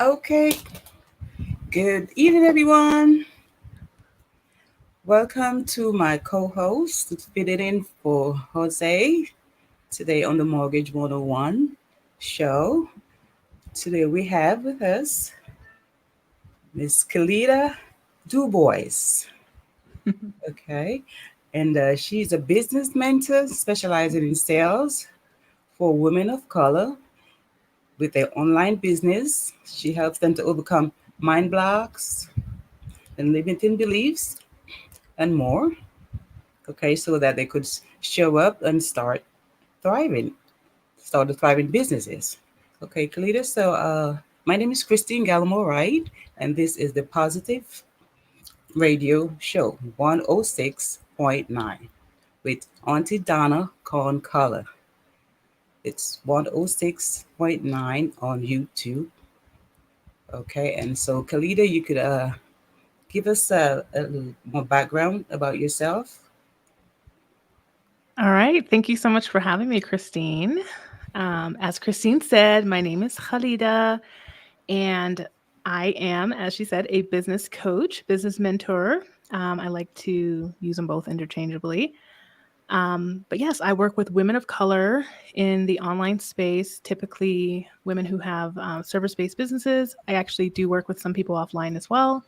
Okay, good evening, everyone. Welcome to my co host, fitting in for Jose today on the Mortgage 101 show. Today we have with us Miss Kalita Dubois. Okay, and she's a business mentor specializing in sales for women of color with their online business. She helps them to overcome mind blocks and limiting beliefs and more. Okay, so that they could show up and thriving, start the thriving businesses. Okay, Kalita. So, my name is Christine Gallimore Wright, and this is the Positive Radio Show 106.9 with Auntie Donna Corn Color. It's 106.9 on YouTube. Okay, and so Kalita, you could give us a little more background about yourself. All right. Thank you so much for having me, Christine. As Christine said, my name is Khalida, and I am, as she said, a business coach, business mentor. I like to use them both interchangeably. But yes, I work with women of color in the online space, typically women who have service based businesses. I actually do work with some people offline as well.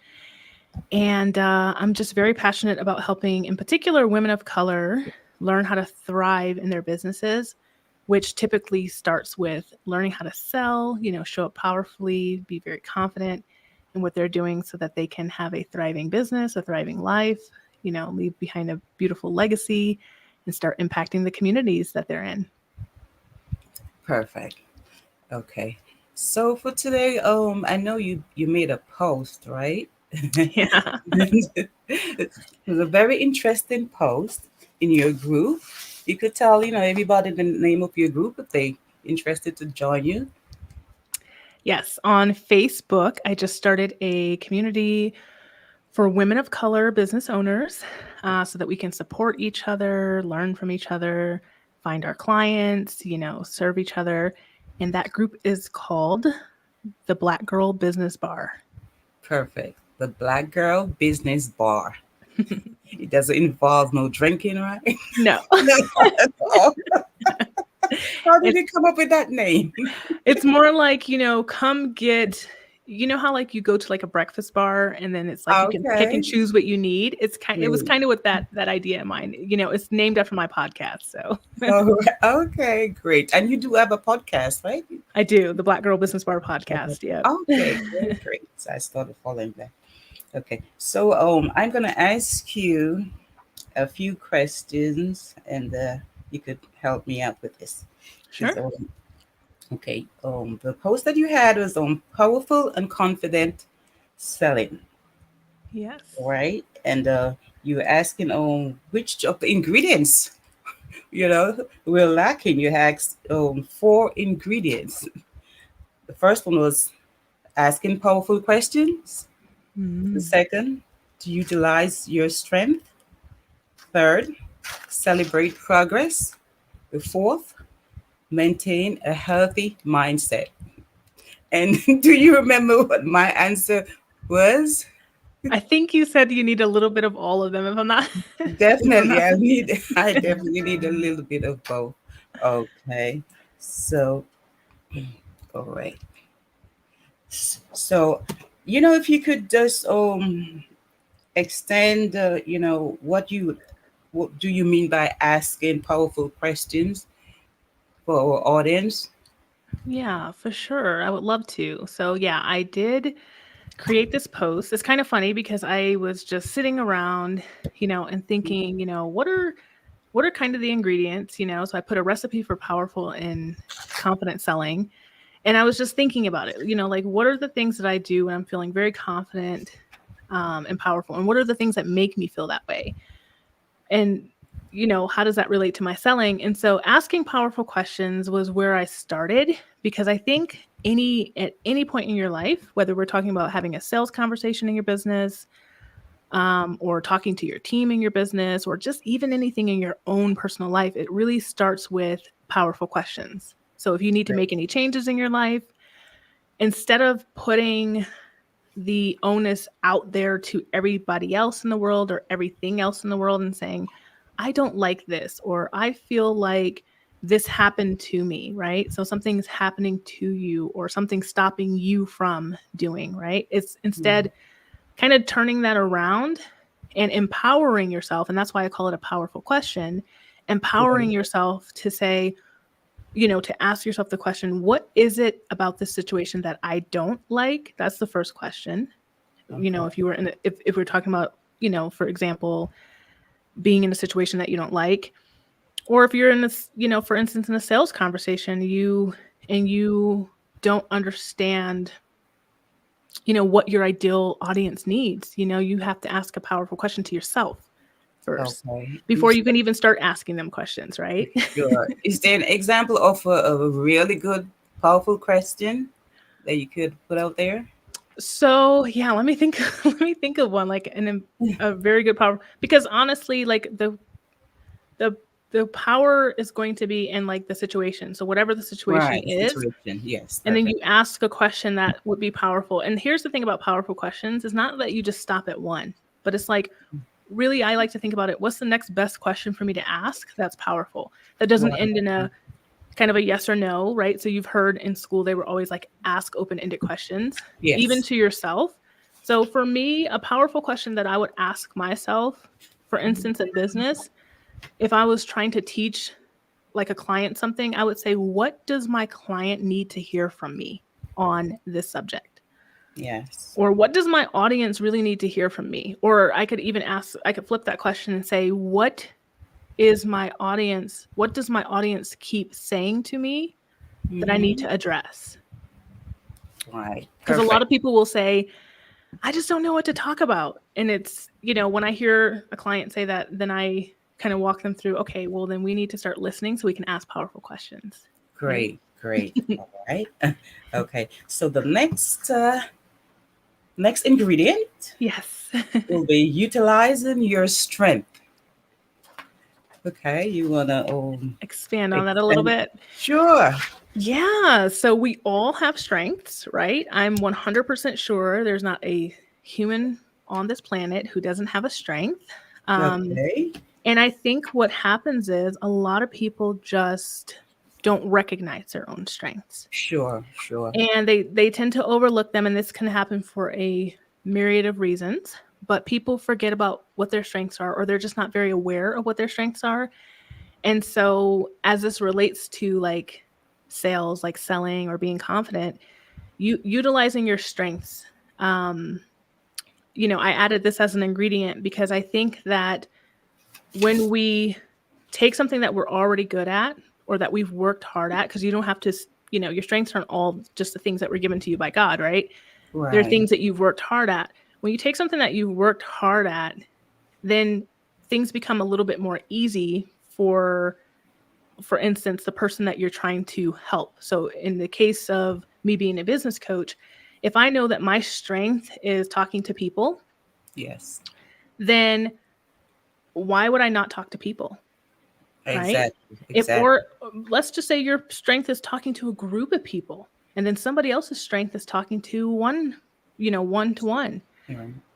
And I'm just very passionate about helping, in particular, women of color learn how to thrive in their businesses, which typically starts with learning how to sell, show up powerfully, be very confident in what they're doing so that they can have a thriving business, a thriving life, leave behind a beautiful legacy and start impacting the communities that they're in. Perfect. Okay. So for today, I know you made a post, right? Yeah. It was a very interesting post in your group. You could tell, everybody the name of your group if they interested to join you. Yes. On Facebook, I just started a community for women of color business owners so that we can support each other, learn from each other, find our clients, serve each other. And that group is called the Black Girl Business Bar. Perfect. The Black Girl Business Bar. It doesn't involve no drinking, right? No. No, not at all. How did it's you come up with that name? it's more like, come get how like you go to like a breakfast bar and then it's like you can pick and Okay. choose what you need. It was Great. kind of with that idea in mind. It's named after my podcast, so Oh, okay, great. And you do have a podcast, right? I do, the Black Girl Business Bar Okay, podcast. Yep. okay, great, great. So I started following that. Okay, so I'm gonna ask you a few questions, and you could help me out with this. Sure. Is okay. The post that you had was on powerful and confident selling, Yes. right? And you were asking which of the ingredients we're lacking. You asked four ingredients. The first one was asking powerful questions. The Mm. second, to utilize your strength. Third, celebrate progress. The fourth, maintain a healthy mindset. And do you remember what my answer was? I think you said you need a little bit of all of them if I'm not if I'm Definitely, not I definitely need a little bit of both. Okay, so all right. So, if you could just extend, what do you mean by asking powerful questions for our audience? Yeah, for sure. I would love to. So, yeah, I did create this post. It's kind of funny because I was just sitting around, and thinking, what are kind of the ingredients, So I put a recipe for powerful and confident selling. And I was just thinking about it, like what are the things that I do when I'm feeling very confident and powerful? And what are the things that make me feel that way? And how does that relate to my selling? And so asking powerful questions was where I started, because I think at any point in your life, whether we're talking about having a sales conversation in your business, or talking to your team in your business, or just even anything in your own personal life, it really starts with powerful questions. So if you need to Right. make any changes in your life, instead of putting the onus out there to everybody else in the world or everything else in the world and saying, I don't like this, or I feel like this happened to me, right? So something's happening to you or something's stopping you from doing, right? It's instead kind of turning that around and empowering yourself. And that's why I call it a powerful question, empowering yourself to say, to ask yourself the question, what is it about this situation that I don't like? That's the first question. If you were if we're talking about, for example, being in a situation that you don't like, or if you're in this, for instance, in a sales conversation, you don't understand, what your ideal audience needs. You have to ask a powerful question to yourself first before you can even start asking them questions, right? Sure. Is there an example of a really good, powerful question that you could put out there? So yeah, let me think. Let me think of one, like a very good power. Because honestly, like the power is going to be in like the situation. So whatever the situation is, yes. And then you ask a question that would be powerful. And here's the thing about powerful questions: is not that you just stop at one, but it's like, really, I like to think about it. What's the next best question for me to ask? That's powerful. That doesn't end in a kind of a yes or no, right? So you've heard in school, they were always like, ask open-ended questions, even to yourself. So for me, a powerful question that I would ask myself, for instance, in business, if I was trying to teach like a client something, I would say, what does my client need to hear from me on this subject? Yes. Or what does my audience really need to hear from me? Or I could flip that question and say, what does my audience keep saying to me that I need to address? Right. Because a lot of people will say, I just don't know what to talk about. And it's, when I hear a client say that, then I kind of walk them through, okay, well, then we need to start listening so we can ask powerful questions. Great. All right. Okay. So the next ingredient will be utilizing your strength. Okay, you want to expand on that a little bit? Sure. Yeah, so we all have strengths, right? I'm 100% sure there's not a human on this planet who doesn't have a strength. And I think what happens is a lot of people just don't recognize their own strengths. Sure. And they tend to overlook them, and this can happen for a myriad of reasons. But people forget about what their strengths are, or they're just not very aware of what their strengths are. And so as this relates to like sales, like selling or being confident, utilizing your strengths. I added this as an ingredient because I think that when we take something that we're already good at or that we've worked hard at, because you don't have to, your strengths aren't all just the things that were given to you by God, right? There are things that you've worked hard at. When you take something that you've worked hard at, then things become a little bit more easy for instance, the person that you're trying to help. So in the case of me being a business coach, if I know that my strength is talking to people, then why would I not talk to people? Right? Exactly. Or let's just say your strength is talking to a group of people, and then somebody else's strength is talking to one-to-one.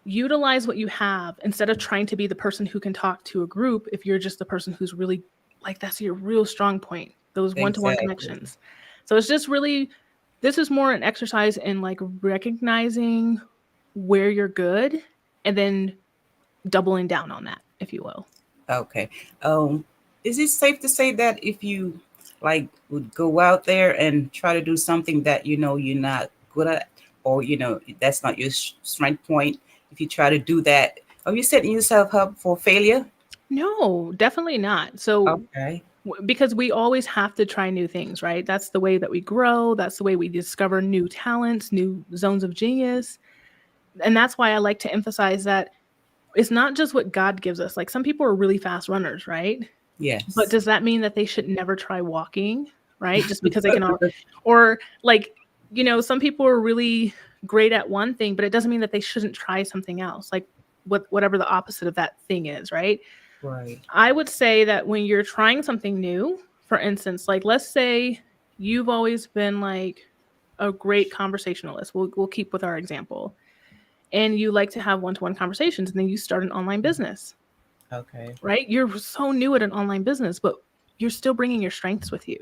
Utilize what you have instead of trying to be the person who can talk to a group. If you're just the person who's really like, that's your real strong point, those one-to-one connections. So it's just really, this is more an exercise in like recognizing where you're good and then doubling down on that, if you will. Okay. Is it safe to say that if you like would go out there and try to do something that you're not good at, or that's not your strength point, if you try to do that, are you setting yourself up for failure? No, definitely not. So because we always have to try new things, right? That's the way that we grow. That's the way we discover new talents, new zones of genius. And that's why I like to emphasize that it's not just what God gives us. Like, some people are really fast runners, right? Yes. But does that mean that they should never try walking, right? Just because they can, or like, some people are really great at one thing, but it doesn't mean that they shouldn't try something else, like whatever the opposite of that thing is, right? Right. I would say that when you're trying something new, for instance, like let's say you've always been like a great conversationalist. We'll keep with our example. And you like to have one-to-one conversations, and then you start an online business. Okay. Right? You're so new at an online business, but you're still bringing your strengths with you.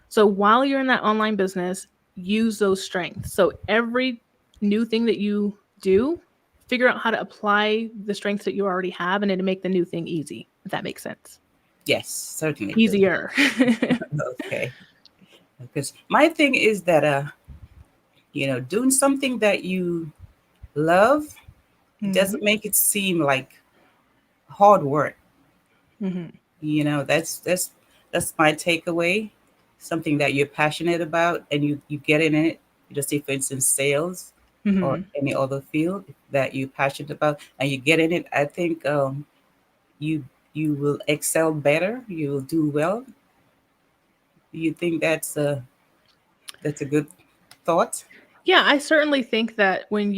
So while you're in that online business, use those strengths. So every new thing that you do, figure out how to apply the strengths that you already have and then to make the new thing easy, if that makes sense. Yes, certainly. Easier. Okay. Because my thing is that doing something that you love doesn't make it seem like hard work. That's my takeaway. Something that you're passionate about and you get in it. Just say, for instance, sales or any other field that you're passionate about, and you get in it. I think you will excel better. You will do well. You think that's a good thought? Yeah, I certainly think that when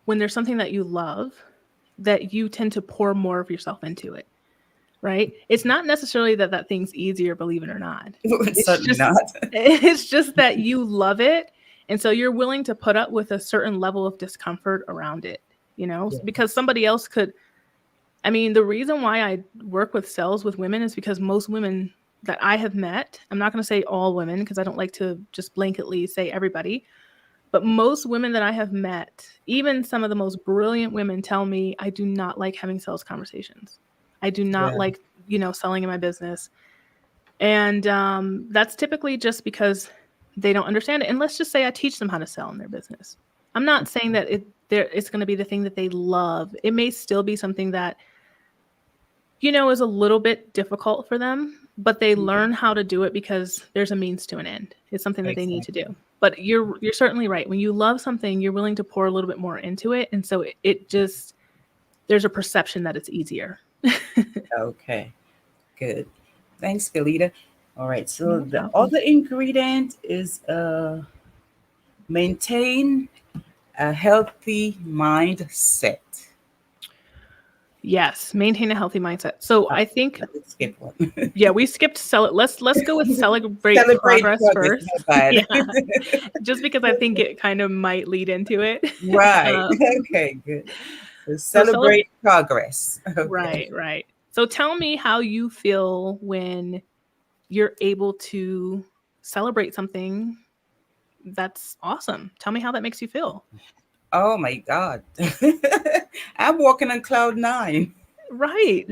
there's something that you love, that you tend to pour more of yourself into it. Right? It's not necessarily that thing's easier, believe it or not. It's certainly not. It's just that you love it. And so you're willing to put up with a certain level of discomfort around it, because somebody else could. I mean, the reason why I work with sales with women is because most women that I have met, I'm not going to say all women because I don't like to just blanketly say everybody, but most women that I have met, even some of the most brilliant women, tell me I do not like having sales conversations. I do not like, selling in my business. And that's typically just because they don't understand it. And let's just say I teach them how to sell in their business. I'm not saying that it's going to be the thing that they love. It may still be something that, is a little bit difficult for them, but they learn how to do it because there's a means to an end. It's something that they need to do. But you're certainly right. When you love something, you're willing to pour a little bit more into it. And so it just, there's a perception that it's easier. Okay, good. Thanks, Khalida. All right, so the other ingredient is maintain a healthy mindset. Yes, maintain a healthy mindset. So I think let's skip one. Yeah, we skipped let's go with celebrate progress first. Yeah. Just because I think it kind of might lead into it. Right. Okay, good. So celebrate progress. Okay. Right. So tell me how you feel when you're able to celebrate something that's awesome. Tell me how that makes you feel. Oh my God. I'm walking on cloud 9. Right.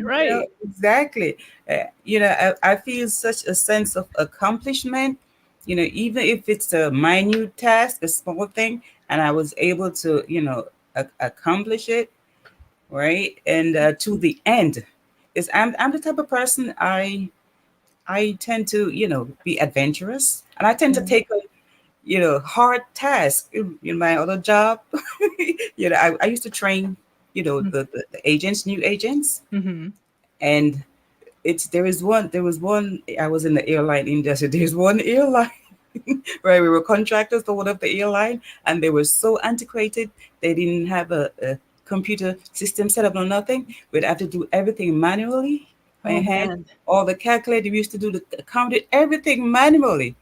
Exactly. I feel such a sense of accomplishment, even if it's a minute task, a small thing, and I was able to, accomplish it, right? And to the end. Is I'm the type of person I tend to, be adventurous, and I tend to take hard tasks in my other job. I used to train, the agents, new agents. And there was one, I was in the airline industry. There's one airline where we were contractors for one of the airline, and they were so antiquated. They didn't have a computer system set up or nothing. We'd have to do everything manually by hand. All the calculator we used to do, counted everything manually.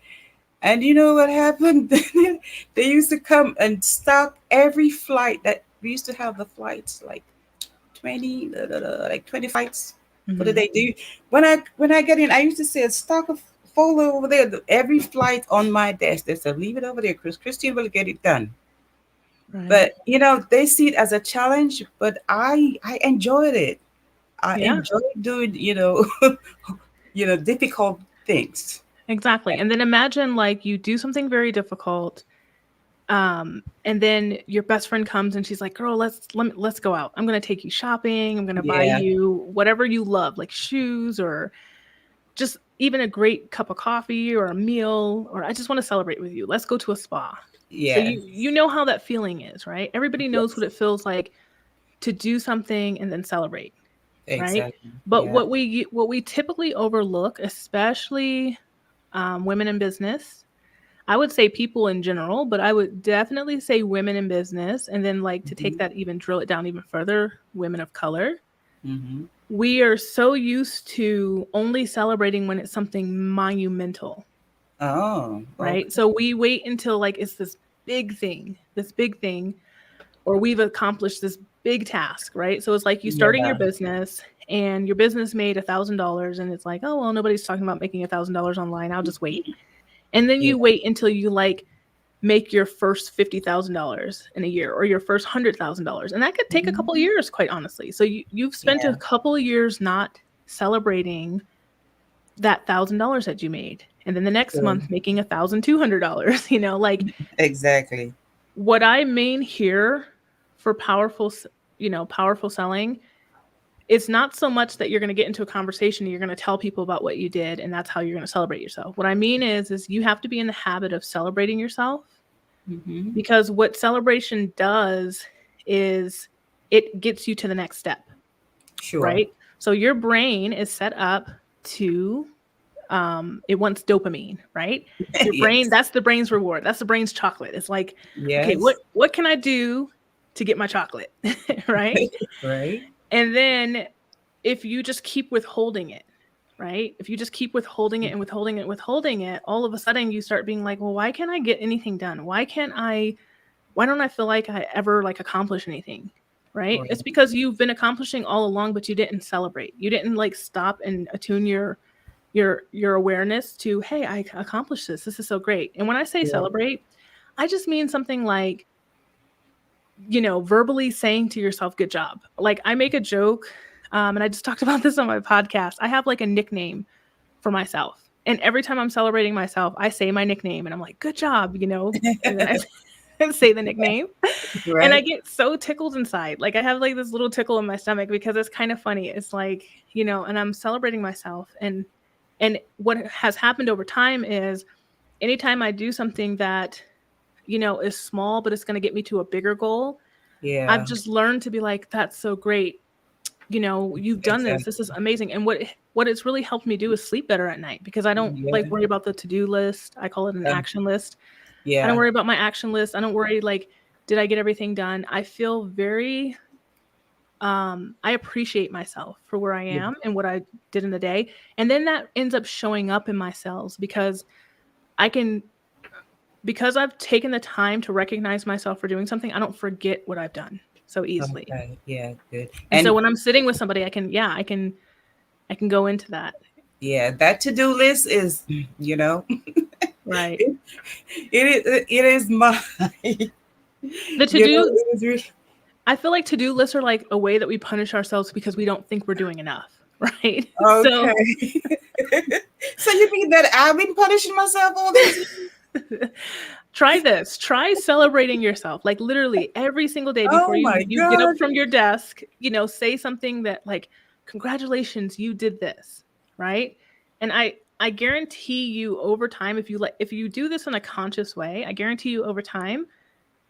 And you know what happened? They used to come and stock every flight that we used to have the flights like 20 flights. What did they do? When I get in, I used to say a stock of folder over there, every flight on my desk. They said, leave it over there, Christine will get it done. Right. But they see it as a challenge, but I enjoyed it. I enjoyed doing, difficult things. Exactly. And then imagine like you do something very difficult. And then your best friend comes and she's like, girl, let's go out. I'm going to take you shopping. I'm going to buy you whatever you love, like shoes or just even a great cup of coffee or a meal, or I just want to celebrate with you. Let's go to a spa. Yeah. So you know how that feeling is, right? Everybody knows what it feels like to do something and then celebrate. Exactly. Right. But what we typically overlook, especially women in business, I would say people in general, but I would definitely say women in business. And then to take that, even drill it down even further, women of color. We are so used to only celebrating when it's something monumental, Oh, right? okay. So we wait until like it's this big thing, or we've accomplished this big task, right? So it's like you starting your Yeah. business and your business made $1,000 and it's like, oh, well, nobody's talking about making $1,000 online. I'll just wait. And then Yeah. you wait until you like make your first $50,000 in a year or your first $100,000. And that could take a couple of Mhm. years, quite honestly. So you've spent a Yeah. couple of years not celebrating that $1,000 that you made. And then the next True. month making $1,200, like Exactly. what I mean here for powerful selling, it's not so much that you're going to get into a conversation and you're going to tell people about what you did and that's how you're going to celebrate yourself. What I mean is you have to be in the habit of celebrating yourself, Hmm. because what celebration does is it gets you to the next step, Sure. right? So your brain is set up to it wants dopamine, right? Your brain, Yes. that's the brain's reward. That's the brain's chocolate. It's like, okay, Yes. what can I do to get my chocolate? Right? Right. And then if you just keep withholding it, right? If you just keep withholding it and withholding it, withholding it, all of a sudden you start being like, well, why can't I get anything done? Why don't I feel like I ever like accomplish anything? Right? It's Right. because you've been accomplishing all along, but you didn't celebrate. You didn't like stop and attune your awareness to, hey, I accomplished this. This is so great. And when I say Yeah. celebrate, I just mean something like, verbally saying to yourself, good job. Like I make a joke, and I just talked about this on my podcast. I have like a nickname for myself. And every time I'm celebrating myself, I say my nickname and I'm like, good job, and then I say the nickname. And I Right. get so tickled inside. Like I have like this little tickle in my stomach because it's kind of funny. It's like, and I'm celebrating myself. And what has happened over time is anytime I do something that, is small, but it's going to get me to a bigger goal, I've Yeah. just learned to be like, that's so great. You've done this. This is Exactly. amazing. And what it's really helped me do is sleep better at night because I don't like Yeah. worry about the to-do list. I call it an Um, action list. I don't yeah. worry about my action list. I don't worry like, did I get everything done? I feel very I appreciate myself for where I Yeah. am and what I did in the day. And then that ends up showing up in my cells because I can because I've taken the time to recognize myself for doing something, I don't forget what I've done so easily. Okay. Yeah. Good. And so And when I'm sitting with somebody, I can go into that. yeah, that to-do list is, you know, Right. it, it is my, The to-do it is really, I feel like to-do lists are like a way that we punish ourselves because we don't think we're doing enough, right? So okay. So you mean that I've been punishing myself all these years? try this. Try celebrating yourself. Like literally every single day before Oh you my you get up God. from your desk, say something that like, congratulations, you did this, right? And I guarantee you over time, if you do this in a conscious way, I guarantee you over time,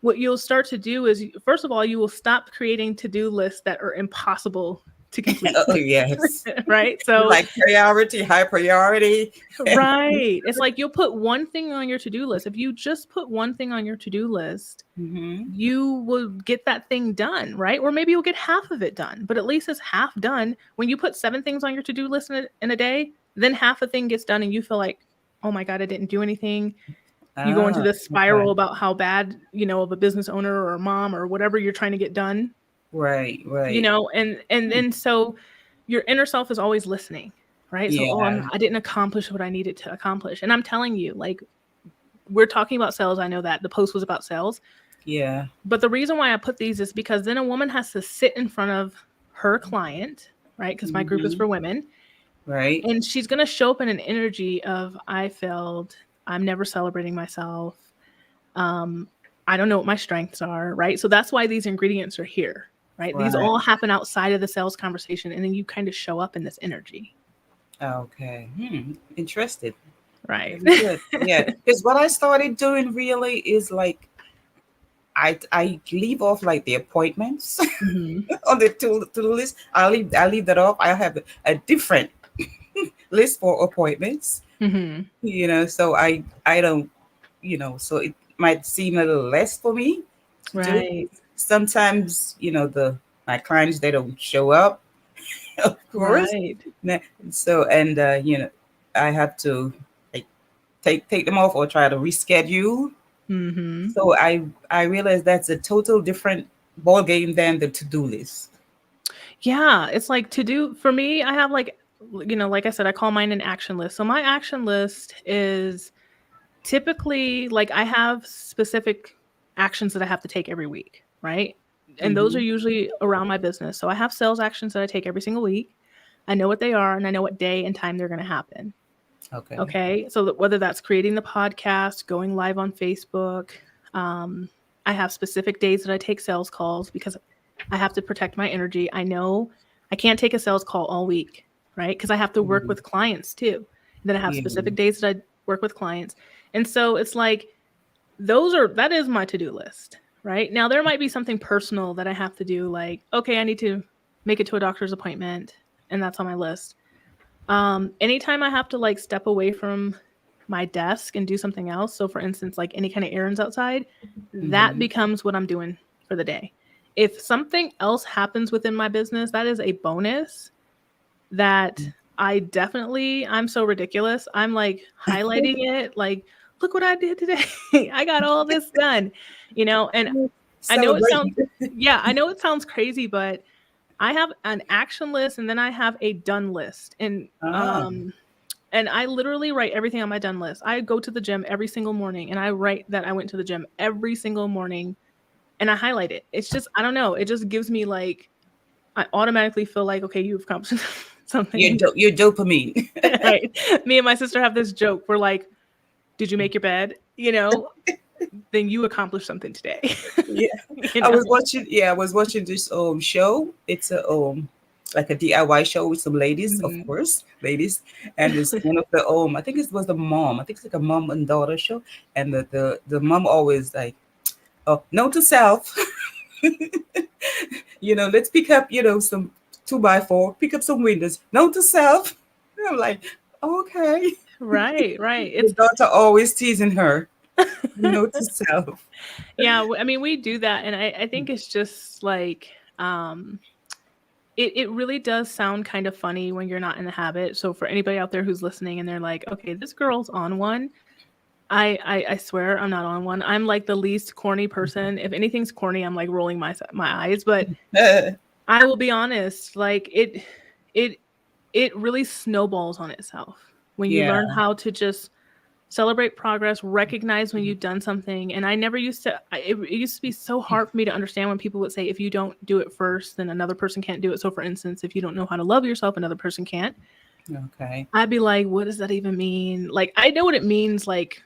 what you'll start to do is first of all, you will stop creating to-do lists that are impossible to complete. Oh, yes. Right? So Like priority, high priority. right. It's like you'll put one thing on your to-do list. If you just put one thing on your to-do list, Hmm. you will get that thing done, right? Or maybe you'll get half of it done, but at least it's half done. When you put 7 things on your to-do list in a day, then half a thing gets done and you feel like, oh my God, I didn't do anything. You go into Ah, this okay. spiral about how bad, of a business owner or a mom or whatever you're trying to get done, Right, right. and then so your inner self is always listening, right? So, oh, Yeah, I didn't accomplish what I needed to accomplish. And I'm telling you, like, we're talking about sales. I know that the post was about sales, yeah. but the reason why I put these is because then a woman has to sit in front of her client, right? Because my group is Hmm. for women, Right. and she's going to show up in an energy of, I failed. I'm never celebrating myself. Um, I don't know what my strengths are, right? So that's why these ingredients are here, right? These Right. all happen outside of the sales conversation, and then you kind of show up in this energy, Okay. Interested. right? Very good. Yeah. Because what I started doing really is like I leave off like the appointments Hmm. on the to-do list. I leave that off. I have a different list for appointments. Hmm. So I don't, so it might seem a little less for me to do. Right, Sometimes, the my clients, they don't show up, of course. right. So, and I have to like take them off or try to reschedule. Mm-hmm. So I realized that's a total different ball game than the to-do list. Yeah, it's like to do for me, I have like, like I said, I call mine an action list. So my action list is typically like I have specific actions that I have to take every week, right? And those are Mm-hmm. usually around my business. So I have sales actions that I take every single week. I know what they are and I know what day and time they're going to happen. Okay. Okay. So that whether that's creating the podcast, going live on Facebook, I have specific days that I take sales calls because I have to protect my energy. I know I can't take a sales call all week, right? Because I have to work Mhm. with clients too. And then I have Yeah. specific days that I work with clients. And so it's like that is my to-do list, right? Now there might be something personal that I have to do, like, okay, I need to make it to a doctor's appointment, and that's on my list. Anytime I have to like step away from my desk and do something else, so for instance, like any kind of errands outside, that Mm-hmm. becomes what I'm doing for the day. If something else happens within my business, that is a bonus that I'm so ridiculous. I'm like highlighting it, like, look what I did today. I got all this done, and I know it sounds, Celebrating. yeah, I know it sounds crazy, but I have an action list and then I have a done list. Ah, And I literally write everything on my done list. I go to the gym every single morning and I write that I went to the gym every single morning and I highlight it. It's just, I don't know. It just gives me like, I automatically feel like, okay, you've accomplished something. your dopamine. Right. Me and my sister have this joke. We're like, did you make your bed? Then you accomplished something today. Yeah. you know? I was watching this show. It's a like a DIY show with some ladies, of Mhm. course, ladies. And it's one of the I think it was the mom. I think it's like a mom and daughter show. And the mom always like, oh, note to self, let's pick up, some 2x4, pick up some windows. Note to self. And I'm like, okay. Right, right. The It's daughter always teasing her. Note to self. yeah, I mean, we do that, and I think it's just like um it really does sound kind of funny when you're not in the habit. So for anybody out there who's listening and they're like, okay, this girl's on one, I swear I'm not on one. I'm like the least corny person. If anything's corny, I'm like rolling my eyes. But I will be honest, like it it really snowballs on itself when you Yeah. learn how to just celebrate progress, recognize when you've done something. And I never used to, it used to be so hard for me to understand when people would say, if you don't do it first, then another person can't do it. So, for instance, if you don't know how to love yourself, another person can't. Okay. I'd be like, what does that even mean? Like, I know what it means, like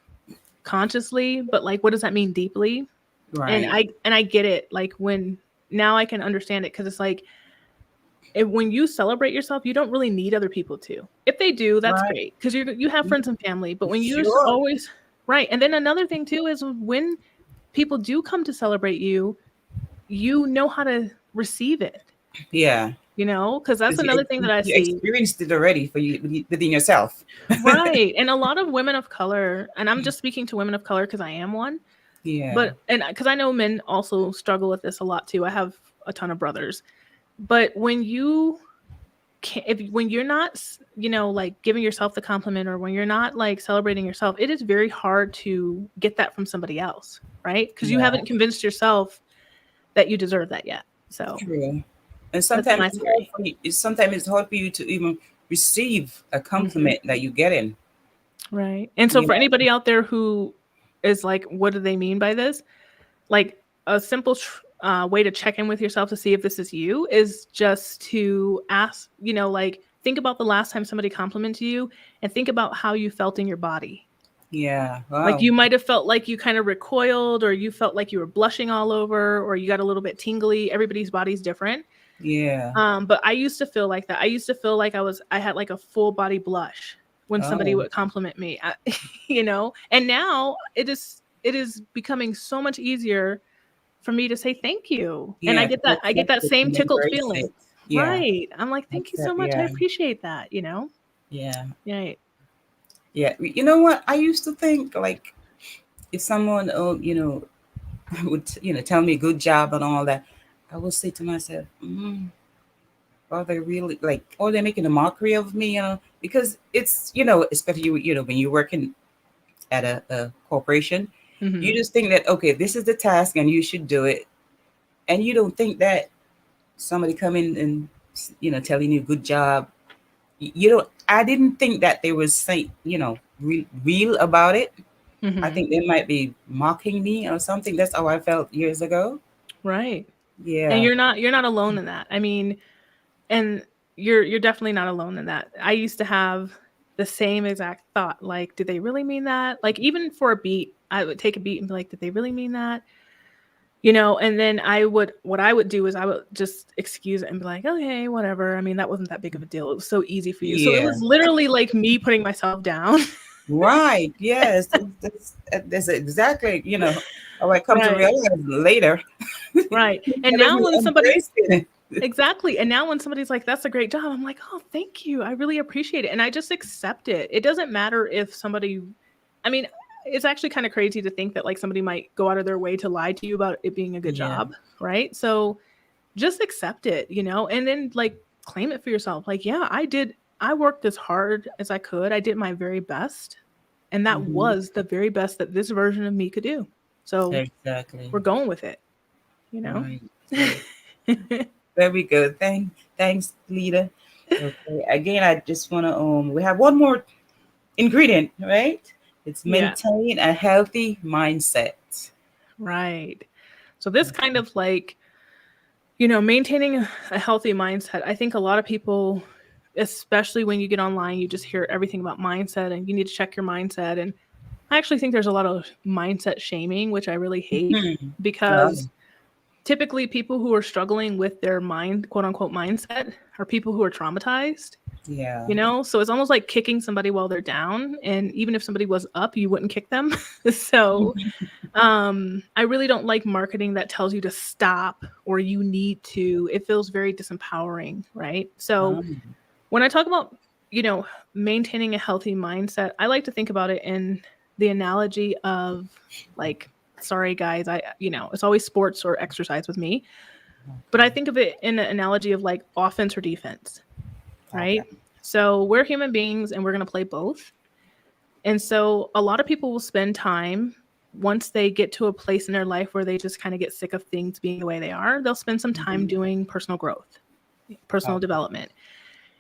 consciously, but like, what does that mean deeply? And Right. I get it. Like, when now I can understand it because it's like, when you celebrate yourself, you don't really need other people to. If they do, that's Right. great because you have friends and family. But when you're Sure. always right, and then another thing too is when people do come to celebrate you, you know how to receive it. Yeah. Because that's Because another thing that I you see. experienced it already for you within yourself. Right, and a lot of women of color, and I'm just speaking to women of color because I am one. Yeah. But and because I know men also struggle with this a lot too. I have a ton of brothers, but when you when you're not like giving yourself the compliment, or when you're not like celebrating yourself, it is very hard to get that from somebody else, right? Because you Yeah. haven't convinced yourself that you deserve that yet. So True. And that's sometimes my it's hard theory. for you. Sometimes it's hard for you to even receive a Hmm. compliment that you get in. Right. And so You for know. anybody out there who is like, what do they mean by this? Like a simple way to check in with yourself to see if this is you is just to ask, like think about the last time somebody complimented you and think about how you felt in your body. Yeah. Like Wow. you might have felt like you kind of recoiled, or you felt like you were blushing all over, or you got a little bit tingly. Everybody's body's different. Yeah. But I used to feel like that. I used to feel like I had like a full body blush when somebody Oh. would compliment me, and now it is becoming so much easier for me to say thank you. And Yeah. To I get accept that it same and tickled embrace feeling. it. Yeah. Right. I'm like, thank you so Accept. much. I Yeah. appreciate that, Yeah. Right. Yeah. You know what? I used to think like if someone, would tell me good job and all that, I would say to myself, are they really like, are they making a mockery of me? Because it's, especially when you're working at a corporation, Mhm. you just think that, okay, this is the task and you should do it. And you don't think that somebody come in and, telling you good job. You don't, I didn't think that they was saying, real about it. I Mhm. think they might be mocking me or something. That's how I felt years ago. Right. And Yeah. you're not alone in that. I mean, and you're definitely not alone in that. I used to have the same exact thought. Like, did they really mean that? Like, even for a beat, I would take a beat and be like, did they really mean that? And then what I would do is I would just excuse it and be like, okay, whatever. I mean, that wasn't that big of a deal. It was so easy for you. So it Yeah. was literally like me putting myself down. Right. Yes. That's exactly, how I come to Right. realize later. Right. And Instead of now me when somebody embracing it. exactly. And now when somebody's like, that's a great job, I'm like, oh, thank you. I really appreciate it. And I just accept it. It doesn't matter if somebody, I mean, it's actually kind of crazy to think that like somebody might go out of their way to lie to you about it being a good Yeah. job. Right. So just accept it, and then like claim it for yourself. Like, yeah, I worked as hard as I could. I did my very best. And that Hmm. was the very best that this version of me could do. So Exactly. we're going with it, you know? Right. Right. Very good. Thanks, leader. Okay. Again, I just wanna we have one more ingredient, right? It's Yeah. maintain a healthy mindset. Right. So this kind of like, maintaining a healthy mindset. I think a lot of people, especially when you get online, you just hear everything about mindset and you need to check your mindset. And I actually think there's a lot of mindset shaming, which I really hate Mhm. because Oh, typically people who are struggling with their mind, quote unquote, mindset are people who are traumatized. yeah. So it's almost like kicking somebody while they're down. And even if somebody was up, you wouldn't kick them. So I really don't like marketing that tells you to stop or you need to. It feels very disempowering, right? So Um, when I talk about, maintaining a healthy mindset, I like to think about it in the analogy of like, sorry guys, it's always sports or exercise with me, but I think of it in an analogy of like offense or defense, okay. right? So we're human beings and we're going to play both. And so a lot of people will spend time once they get to a place in their life where they just kind of get sick of things being the way they are, they'll spend some time Mhm. doing personal growth, personal Okay. development.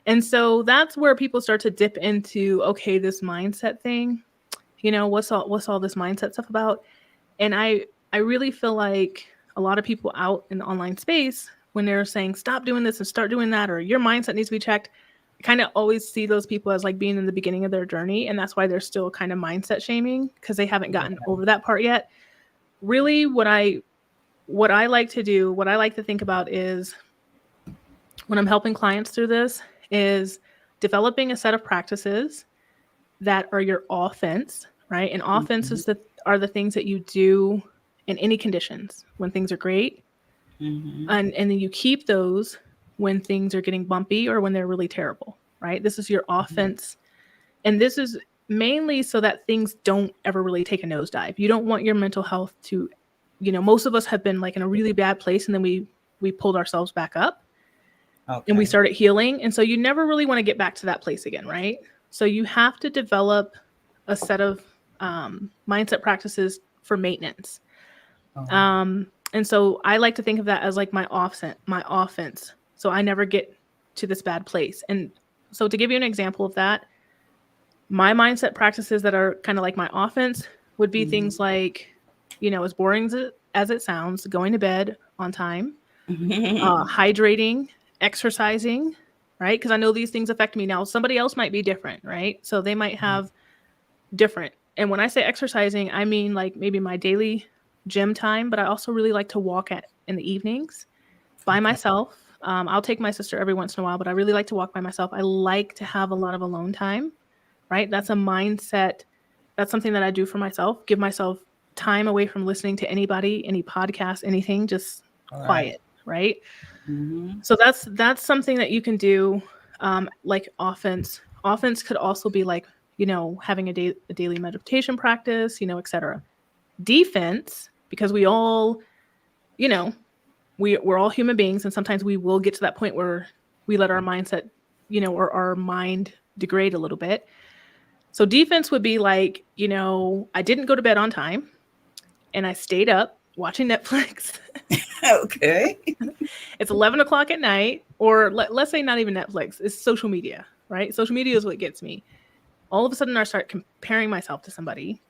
And so that's where people start to dip into, okay, this mindset thing, what's all this mindset stuff about? And I really feel like a lot of people out in the online space, when they're saying stop doing this and start doing that, or your mindset needs to be checked, I kind of always see those people as like being in the beginning of their journey. And that's why they're still kind of mindset shaming because they haven't gotten over that part yet. Really, what I like to do, what I like to think about is when I'm helping clients through this is developing a set of practices that are your offense, right? And offense Mhm. are the things that you do in any conditions when things are great, Mhm. and then you keep those when things are getting bumpy or when they're really terrible, right? This is your offense, and this is mainly so that things don't ever really take a nosedive. You don't want your mental health to, most of us have been like in a really bad place, and then we pulled ourselves back up and we Okay. started healing. And so you never really want to get back to that place again, right? So you have to develop a set of mindset practices for maintenance. Um, And so I like to think of that as like my offense. So I never get to this bad place. And so to give you an example of that, my mindset practices that are kind of like my offense would be mhm. things like, as boring as it sounds, going to bed on time, hydrating, exercising, right? Because I know these things affect me now. Somebody else might be different, right? So they might have different. And when I say exercising, I mean like maybe my daily gym time, but I also really like to walk in the evenings by Okay. myself. I'll take my sister every once in a while, but I really like to walk by myself. I like to have a lot of alone time, right? That's a mindset. That's something that I do for myself. Give myself time away from listening to anybody, any podcast, anything, just All right. quiet, right? Mhm. So that's something that you can do, like offense. Offense could also be like, having a daily meditation practice, etc. Defense, because we all, you know, we're all human beings, and sometimes we will get to that point where we let our mindset, or our mind degrade a little bit. So defense would be like, I didn't go to bed on time and I stayed up watching Netflix. Okay. It's 11 o'clock at night, or let's say not even Netflix, it's social media, right? Social media is what gets me. All of a sudden I start comparing myself to somebody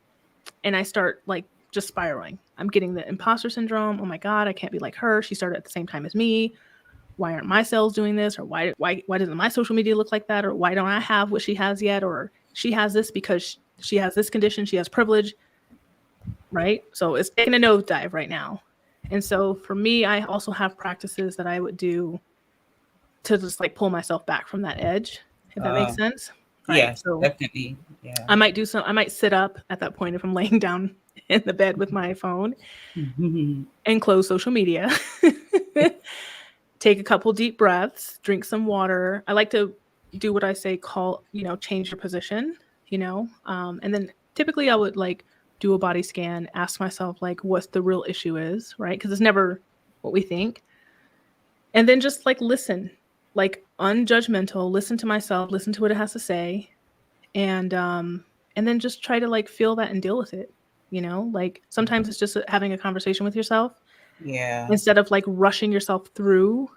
and I start like just spiraling. I'm getting the imposter syndrome. Oh my God, I can't be like her. She started at the same time as me. Why aren't my sales doing this? Or why doesn't my social media look like that? Or why don't I have what she has yet? Or she has this because she has this condition, she has privilege, right? So it's taking a nosedive right now. And so for me, I also have practices that I would do to just like pull myself back from that edge, if that makes sense. Right. Yes, So definitely. Yeah. I might sit up at that point if I'm laying down in the bed with my phone and close social media. Take a couple deep breaths, drink some water. I like to do what I say, change your position, and then typically I would like do a body scan, ask myself like what the real issue is, right? Because it's never what we think. And then just like listen, like unjudgmental, listen to myself, listen to what it has to say. And then just try to like feel that and deal with it. Like sometimes it's just having a conversation with yourself. Yeah. Instead of like rushing yourself through,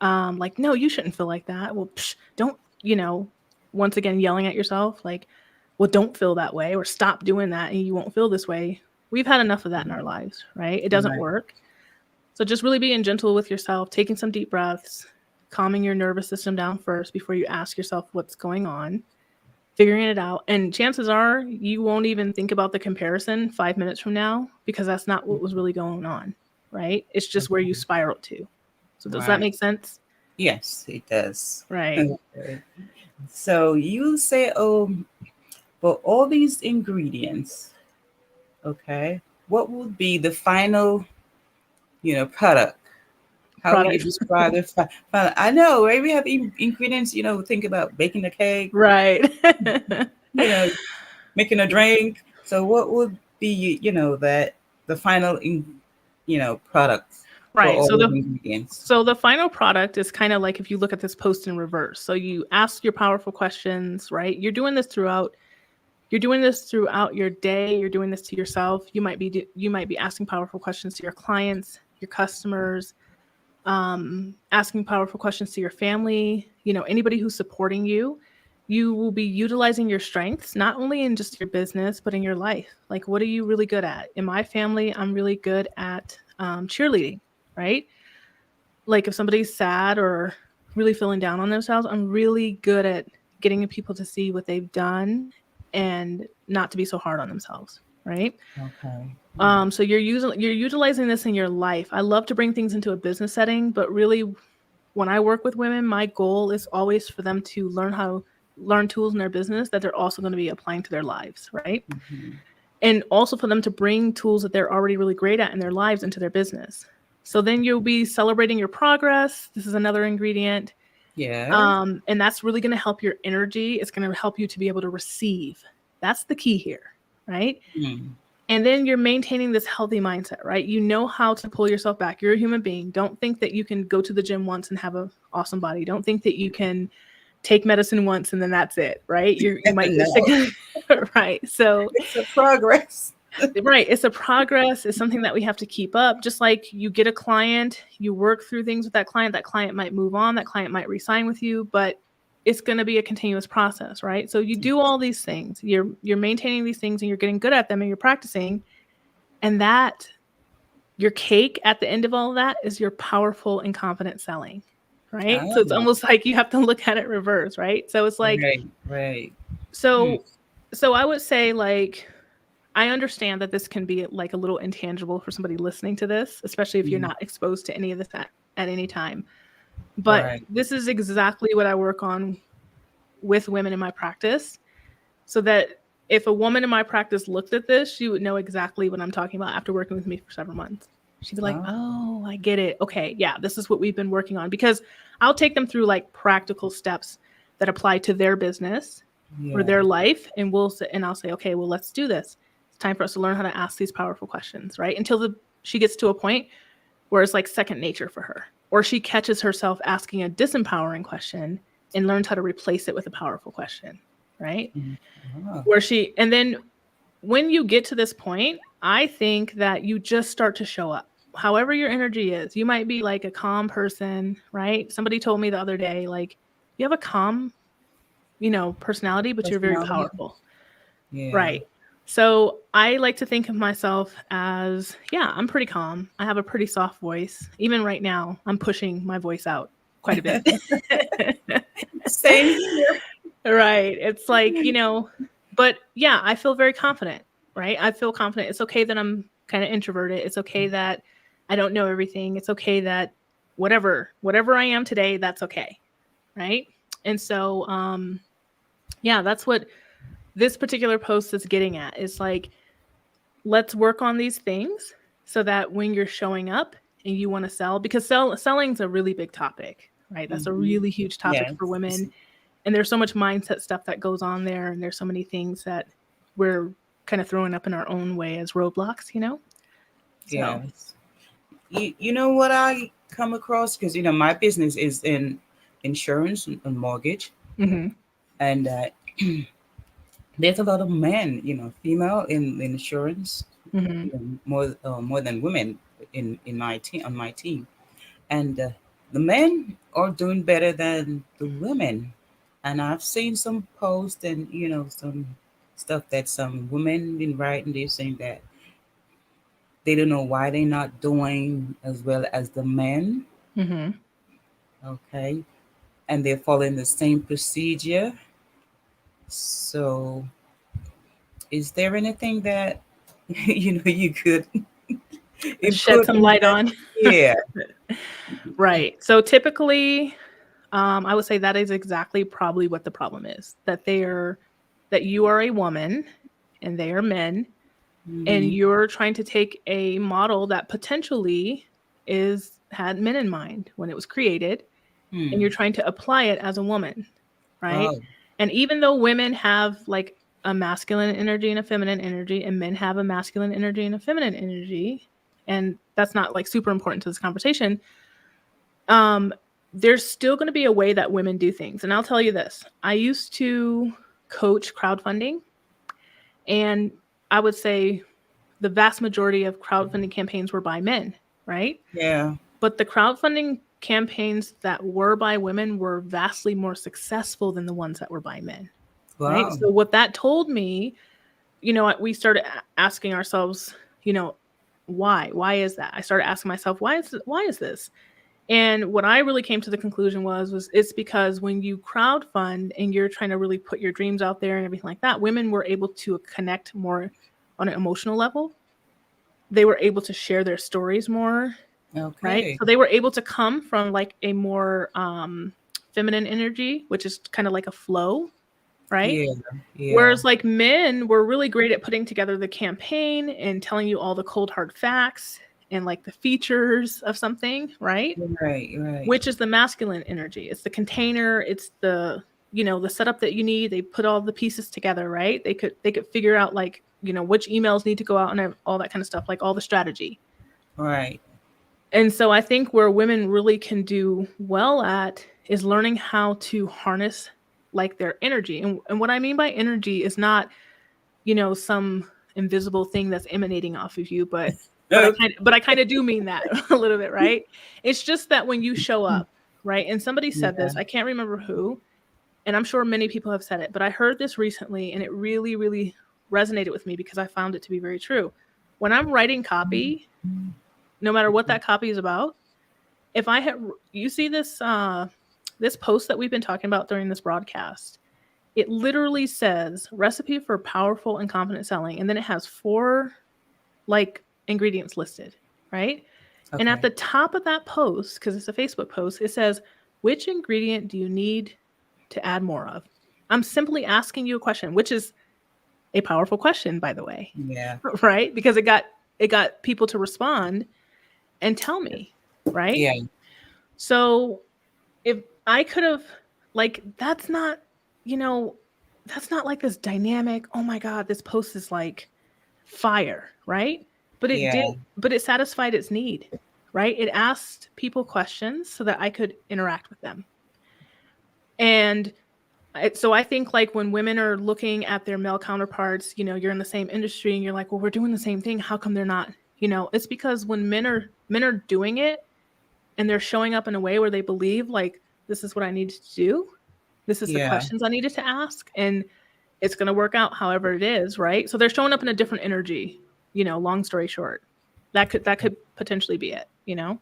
like, no, you shouldn't feel like that. Well, don't, once again, yelling at yourself, like, well, don't feel that way or stop doing that and you won't feel this way. We've had enough of that in our lives, right? It doesn't work. So just really being gentle with yourself, taking some deep breaths, calming your nervous system down first before you ask yourself what's going on, figuring it out. And chances are you won't even think about the comparison 5 minutes from now because that's not what was really going on, right? It's just where you spiraled to. So does that make sense? Yes, it does. Right. Okay. So you say, for all these ingredients, okay, what would be the final, product? How would you describe the final? I know, right? We have ingredients, think about baking a cake. Right. Making a drink. So what would be, that the final, product? Right. So ingredients. So the final product is kind of like if you look at this post in reverse. So you ask your powerful questions, right? You're doing this throughout your day. You're doing this to yourself. You might be asking powerful questions to your clients, your customers, asking powerful questions to your family, anybody who's supporting you. You will be utilizing your strengths, not only in just your business, but in your life. Like, what are you really good at? In my family, I'm really good at cheerleading, right? Like if somebody's sad or really feeling down on themselves, I'm really good at getting people to see what they've done and not to be so hard on themselves, right? Okay. So you're utilizing this in your life. I love to bring things into a business setting, but really when I work with women, my goal is always for them to learn tools in their business that they're also going to be applying to their lives, right? Mm-hmm. And also for them to bring tools that they're already really great at in their lives into their business. So then you'll be celebrating your progress. This is another ingredient. Yeah. And that's really going to help your energy. It's going to help you to be able to receive. That's the key here, right? Mm. And then you're maintaining this healthy mindset, right? You know how to pull yourself back. You're a human being. Don't think that you can go to the gym once and have an awesome body. Don't think that you can take medicine once and then that's it, right? You might right. So it's a progress. Right. It's a progress. It's something that we have to keep up. Just like you get a client, you work through things with that client might move on, that client might re-sign with you, but it's going to be a continuous process, right? So you do all these things. You're maintaining these things and you're getting good at them and you're practicing. And that your cake at the end of all of that is your powerful and confident selling. Right. So it's almost like you have to look at it reverse. Right. So it's like, right. So I would say like, I understand that this can be like a little intangible for somebody listening to this, especially if you're not exposed to any of this at any time. But this is exactly what I work on with women in my practice, so that if a woman in my practice looked at this, she would know exactly what I'm talking about after working with me for several months. She'd be like, oh, I get it. Okay, yeah, this is what we've been working on. Because I'll take them through like practical steps that apply to their business or their life. And I'll say, okay, well, let's do this. It's time for us to learn how to ask these powerful questions, right? Until she gets to a point where it's like second nature for her. Or she catches herself asking a disempowering question and learns how to replace it with a powerful question, right? Oh, And then when you get to this point, I think that you just start to show up. However your energy is. You might be like a calm person, right? Somebody told me the other day, like, you have a calm, personality, but you're very personality. powerful. Yeah. Right. So I like to think of myself as, yeah, I'm pretty calm. I have a pretty soft voice. Even right now, I'm pushing my voice out quite a bit. Same here. Right. It's like, but yeah, I feel very confident, right? I feel confident. It's okay that I'm kind of introverted. It's okay that I don't know everything. It's okay that whatever I am today, that's okay. Right. And so, yeah, that's what this particular post is getting at. Is like, let's work on these things so that when you're showing up and you want to sell, because selling's a really big topic, right? That's a Mhm. really huge topic Yes. for women. And there's so much mindset stuff that goes on there. And there's so many things that we're kind of throwing up in our own way as roadblocks. So, Yes. You know what I come across, because my business is in insurance and mortgage, mhm, and there's a lot of men, female in insurance, mhm, more than women in my team on my team, and the men are doing better than the women. And I've seen some posts and some stuff that some women been writing. They're saying that they don't know why they're not doing as well as the men. mhm. Okay, and they're following the same procedure. So, is there anything that you could Shed input some in light that? on. Yeah. Right. So typically, I would say that is exactly probably what the problem is. That you are a woman and they are men, and Hmm. you're trying to take a model that potentially is had men in mind when it was created, and you're Hmm. trying to apply it as a woman, right? Oh, And even though women have like a masculine energy and a feminine energy, and men have a masculine energy and a feminine energy, and that's not like super important to this conversation, um, there's still going to be a way that women do things. And I'll tell you this, I used to coach crowdfunding, and I would say the vast majority of crowdfunding campaigns were by men, right? yeah. But the crowdfunding campaigns that were by women were vastly more successful than the ones that were by men, right? Wow. So what that told me, we started asking ourselves, why? Why is that? I started asking myself, why is this? And what I really came to the conclusion was it's because when you crowdfund and you're trying to really put your dreams out there and everything like that, women were able to connect more on an emotional level. They were able to share their stories more, right? Okay. So they were able to come from like a more feminine energy, which is kind of like a flow, right? Yeah. Yeah. Whereas like men were really great at putting together the campaign and telling you all the cold hard facts and like the features of something, right? Right. Right. Which is the masculine energy. It's the container, it's the setup that you need. They put all the pieces together, right? They could figure out like, which emails need to go out and all that kind of stuff, like all the strategy. Right. And so I think where women really can do well at is learning how to harness like their energy. And what I mean by energy is not, some invisible thing that's emanating off of you, Okay. but I kind of do mean that a little bit, right? It's just that when you show up, right? And somebody said Yeah. this, I can't remember who, and I'm sure many people have said it, but I heard this recently and it really, really resonated with me because I found it to be very true. When I'm writing copy, no matter what that copy is about, if I had you see this post that we've been talking about during this broadcast, it literally says recipe for powerful and confident selling, and then it has 4 like ingredients listed, right? And at Okay. the top of that post, because it's a Facebook post, it says, which ingredient do you need to add more of? I'm simply asking you a question, which is a powerful question, by the way, Yeah. right? Because it got people to respond and tell me, right? Yeah. So if I could have, like, you know, that's not like this dynamic, oh my God, this post is like fire, right? Yeah. But it satisfied its need, right? It asked people questions so that I could interact with them. And So I think like when women are looking at their male counterparts, you know, you're in the same industry and you're like, well, we're doing the same thing. How come they're not? You know, it's because when men are doing it and they're showing up in a way where they believe like this is what I needed to do. This is the Yeah. questions I needed to ask, and it's going to work out however it is, right? So they're showing up in a different energy, you know, long story short. That could potentially be it, you know?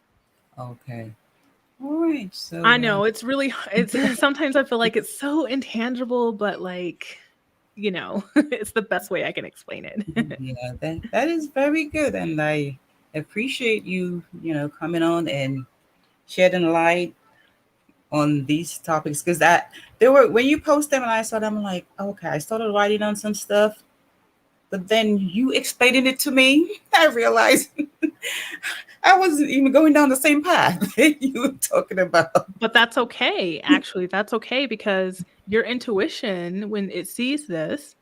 Okay. All right. I So, know it's really it's sometimes I feel like it's so intangible, but like, you know, it's the best way I can explain it. yeah, that is very good, and I appreciate you, coming on and shedding light on these topics because that there were when you post them and I saw them, I'm like, okay, I started writing on some stuff, but then you explaining it to me, I realized I wasn't even going down the same path that you were talking about. But that's okay. Actually, that's okay because your intuition when it sees this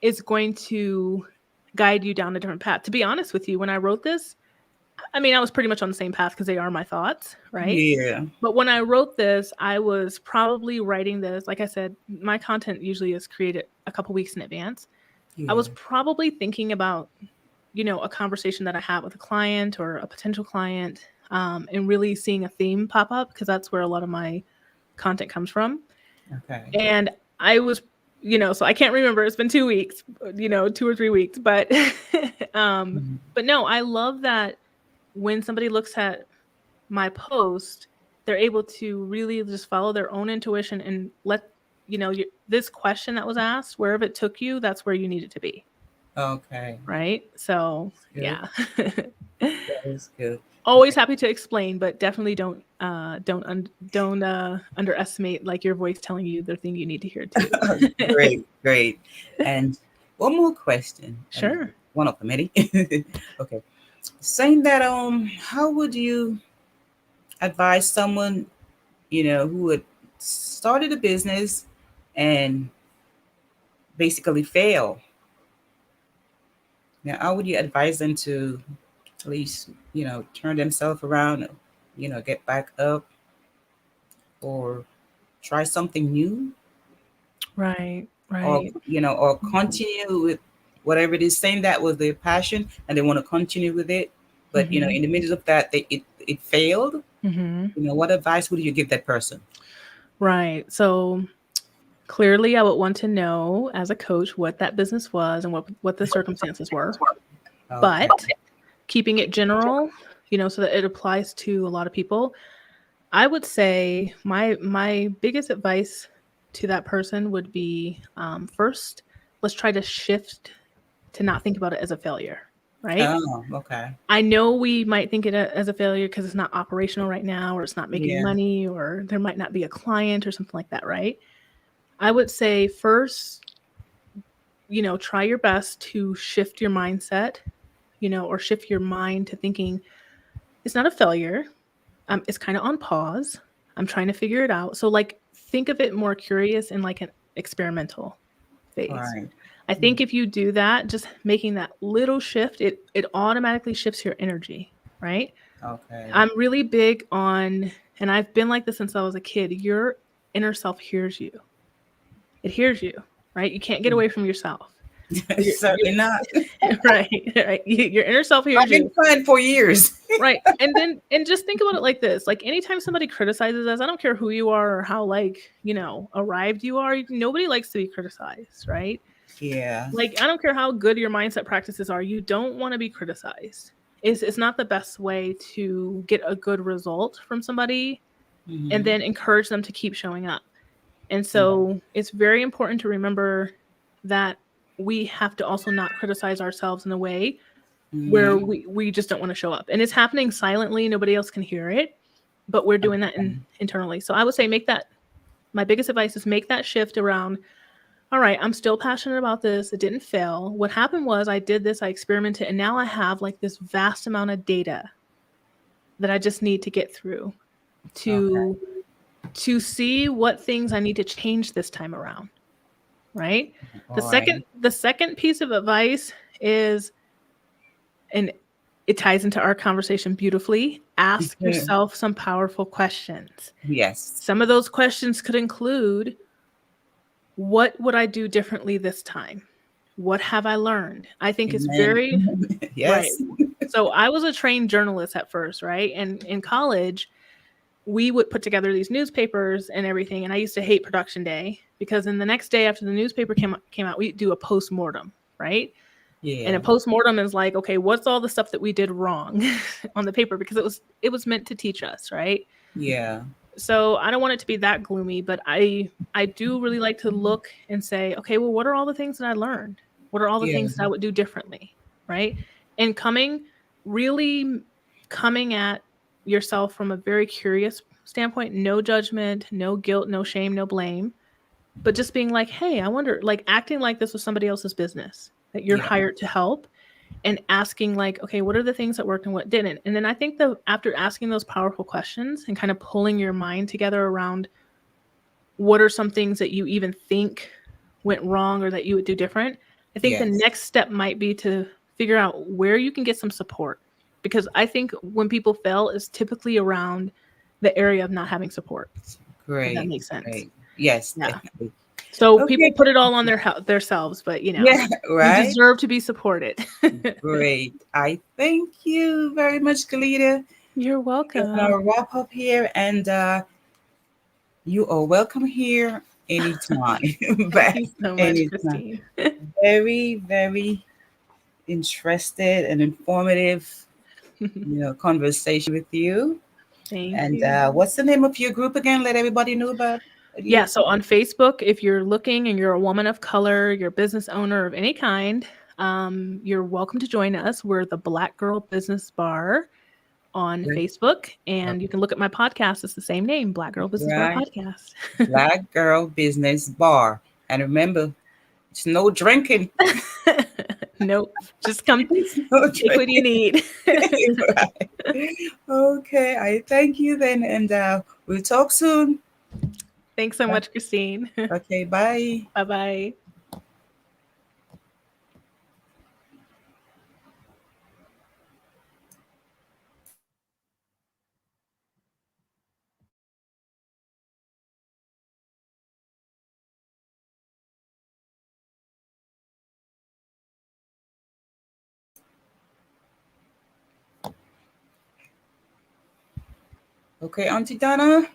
is going to guide you down a different path. To be honest with you, when I wrote this, I mean, I was pretty much on the same path because they are my thoughts, right? Yeah. But when I wrote this, I was probably writing this, like I said, my content usually is created a couple weeks in advance. I Yeah. was probably thinking about, you know, a conversation that I had with a client or a potential client, and really seeing a theme pop up because that's where a lot of my content comes from. Okay. And I was, you know, so I can't remember. It's been 2 weeks, you know, 2 or 3 weeks, Mhm. but no, I love that when somebody looks at my post, they're able to really just follow their own intuition and let you know this question that was asked, wherever it took you, that's where you needed to be, Okay. right? So Good. yeah. That is good. Always happy to explain, but definitely don't underestimate like your voice telling you the thing you need to hear too. Great, great. And one more question. Sure. One of the many. Okay. Saying that, how would you advise someone, who had started a business and basically fail? Now, how would you advise them to at least, turn themselves around, get back up or try something new, Right, or, right. or continue with whatever it is, saying that was their passion and they want to continue with it. But, Hmm. in the middle of that, it failed. Hmm. What advice would you give that person? Right. So clearly, I would want to know as a coach what that business was and what the circumstances were. Okay. But keeping it general, you know, so that it applies to a lot of people, I would say my biggest advice to that person would be first, let's try to shift to not think about it as a failure, right? Oh, okay. I know we might think it as a failure because it's not operational right now, or it's not making Yeah. money, or there might not be a client or something like that, right? I would say first, you know, try your best to shift your mindset, you know, or shift your mind to thinking it's not a failure. It's kind of on pause. I'm trying to figure it out. So, like, think of it more curious and like an experimental All phase. right. I think if you do that, just making that little shift, it automatically shifts your energy, right? Okay. I'm really big on, and I've been like this since I was a kid. Your inner self hears you. It hears you, right? You can't get away from yourself. Certainly not. Right, right. Your inner self I've hears been you. trying for years. Right. And just think about it like this. Like anytime somebody criticizes us, I don't care who you are or how like, you know, arrived you are, nobody likes to be criticized, right? Yeah. Like I don't care how good your mindset practices are, you don't want to be criticized. It's not the best way to get a good result from somebody and Hmm. then encourage them to keep showing up. And Yeah. so it's very important to remember that we have to also not criticize ourselves in a way where Hmm. we just don't want to show up. And it's happening silently, nobody else can hear it, but we're doing that Okay. internally. So I would say make that my biggest advice is make that shift around, all right, I'm still passionate about this. It didn't fail. What happened was I did this, I experimented, and now I have like this vast amount of data that I just need to get through Okay. to to see what things I need to change this time around, right? The All second right. the second piece of advice is, and it ties into our conversation beautifully, ask Mhm. yourself some powerful questions. Yes. Some of those questions could include, what would I do differently this time? What have I learned? I think it's Amen. very right. Yes. So I was a trained journalist at first, right? And in college, we would put together these newspapers and everything. And I used to hate production day because then the next day after the newspaper came out, we do a post-mortem, right? And a Yeah. post-mortem is like, okay, what's all the stuff that we did wrong on the paper? Because it was meant to teach us, right? Yeah. So I don't want it to be that gloomy, but I do really like to look and say, okay, well, what are all the things that I learned? What are all the Yeah. things that I would do differently, right? And really coming at yourself from a very curious standpoint, no judgment, no guilt, no shame, no blame, but just being like, hey, I wonder, like acting like this was somebody else's business that you're Yeah. hired to help, and asking like, okay, what are the things that worked and what didn't? And then I think that after asking those powerful questions and kind of pulling your mind together around what are some things that you even think went wrong or that you would do different, I think the Yes. next step might be to figure out where you can get some support. Because I think when people fail is typically around the area of not having support, if that Great. makes sense. Great. Yes, Yeah. definitely. So people Okay. put it all on themselves, but Yeah, you right. deserve to be supported. Great. I thank you very much, Kalita. You're We're welcome. gonna wrap up here, and you are welcome here anytime. Thank Back you so much, anytime. Christine. Very, very interested and informative, conversation with you. Thank And you. what's the name of your group again? Let everybody know about Yeah, you. so on Facebook, if you're looking and you're a woman of color, you're a business owner of any kind, you're welcome to join us. We're the Black Girl Business Bar on Facebook, and you can look at my podcast. It's the same name, Black Girl Business Bar Right. Podcast. Black Girl Business Bar. And remember, it's no drinking. Nope, just come It's no take what you drinking. need. Right. Okay. I thank you then. And we'll talk soon. Thanks so much, Christine. Okay. Bye. Bye-bye. Okay, Auntie Donna.